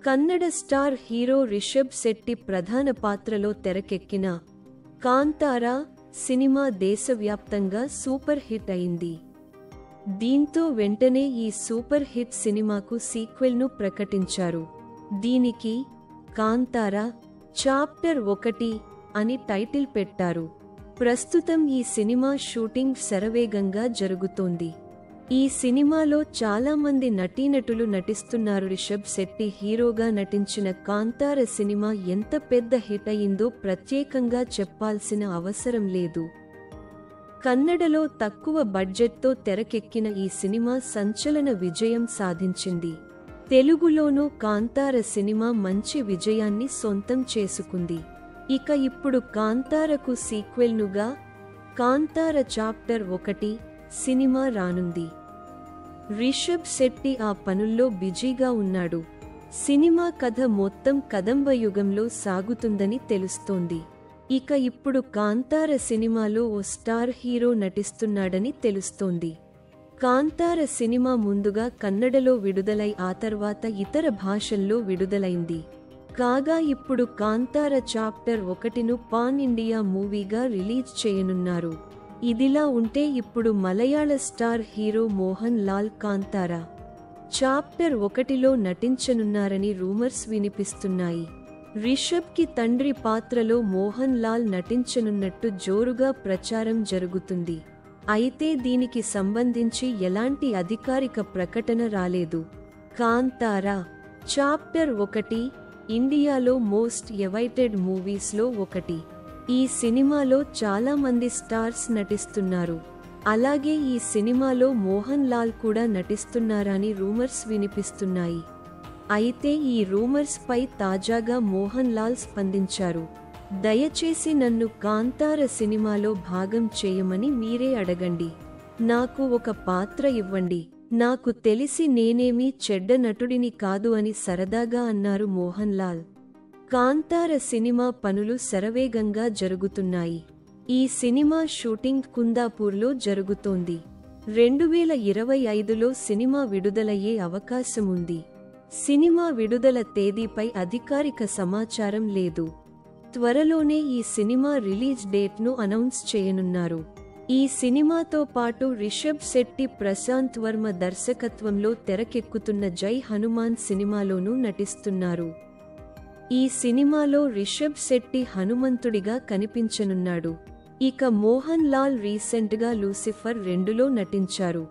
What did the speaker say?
Kannada star hero Rishabh Shetty ప్రధాన పాత్రలో తెరకెక్కిన కాంతారా సినిమా దేశవ్యాప్తంగా సూపర్ హిట్ అయింది. దీంతో వెంటనే ఈ సూపర్ హిట్ సినిమాకు సీక్వెల్ను ప్రకటించారు. దీనికి కాంతారా చాప్టర్ 1 అని టైటిల్ పెట్టారు. ప్రస్తుతం ఈ సినిమా షూటింగ్ శరవేగంగా జరుగుతోంది. ఈ సినిమాలో చాలా మంది నటీనటులు నటిస్తున్నారు. రిషబ్ శెట్టి హీరోగా నటించిన కాంతార సినిమా ఎంత పెద్ద హిట్ అయిందో ప్రత్యేకంగా చెప్పాల్సిన అవసరం లేదు. కన్నడలో తక్కువ బడ్జెట్తో తెరకెక్కిన ఈ సినిమా సంచలన విజయం సాధించింది. తెలుగులోనూ కాంతార సినిమా మంచి విజయాన్ని సొంతం చేసుకుంది. ఇక ఇప్పుడు కాంతారకు సీక్వెల్నుగా కాంతార చాప్టర్ 1 సినిమా రానుంది. రిషబ్ శెట్టి ఆ పనుల్లో బిజీగా ఉన్నాడు. సినిమా కథ మొత్తం కదంబ యుగంలో సాగుతుందని తెలుస్తోంది. ఇక ఇప్పుడు కాంతార సినిమాలో ఓ స్టార్ హీరో నటిస్తున్నాడని తెలుస్తోంది. కాంతార సినిమా ముందుగా కన్నడలో విడుదలై ఆ తర్వాత ఇతర భాషల్లో విడుదలైంది. కాగా ఇప్పుడు కాంతార చాప్టర్ 1ను పాన్ ఇండియా మూవీగా రిలీజ్ చేయనున్నారు. ఇదిలా ఉంటే ఇప్పుడు Malayala star hero Mohan Lal Kantara chapter 1లో నటించనున్నారని రూమర్స్ వినిపిస్తున్నాయి. రిషబ్కి తండ్రి పాత్రలో మోహన్ లాల్ నటించనున్నట్టు జోరుగా ప్రచారం జరుగుతుంది. అయితే దీనికి సంబంధించి ఎలాంటి అధికారిక ప్రకటన రాలేదు. కాంతారా చాప్టర్ 1 ఇండియాలో మోస్ట్ ఎవైటెడ్ మూవీస్లో ఒకటి. ఈ సినిమాలో చాలా మంది స్టార్స్ నటిస్తున్నారు. అలాగే ఈ సినిమాలో మోహన్ లాల్ కూడా నటిస్తున్నారని రూమర్స్ వినిపిస్తున్నాయి. అయితే ఈ రూమర్స్ పై తాజాగా మోహన్ లాల్ స్పందించారు. దయచేసి నన్ను కాంతార సినిమాలో భాగం చేయమని మీరే అడగండి. నాకు ఒక పాత్ర ఇవ్వండి. నాకు తెలిసి నేనేమీ చెడ్డ నటుడిని కాదు అని సరదాగా అన్నారు మోహన్ లాల్. కాంతార సినిమా పనులు శరవేగంగా జరుగుతున్నాయి. ఈ సినిమా షూటింగ్ కుందాపూర్లో జరుగుతోంది. 2025లో సినిమా విడుదలయ్యే అవకాశముంది. సినిమా విడుదల తేదీపై అధికారిక సమాచారం లేదు. త్వరలోనే ఈ సినిమా రిలీజ్ డేట్ను అనౌన్స్ చేయనున్నారు. ఈ సినిమాతో పాటు రిషబ్ శెట్టి ప్రశాంత్ వర్మ దర్శకత్వంలో తెరకెక్కుతున్న జై హనుమాన్ సినిమాలోనూ నటిస్తున్నారు. ఈ సినిమాలో రిషబ్ శెట్టి హనుమంతుడిగా కనిపించనున్నాడు. ఇక మోహన్ లాల్ రీసెంట్గా లూసిఫర్ 2లో నటించారు.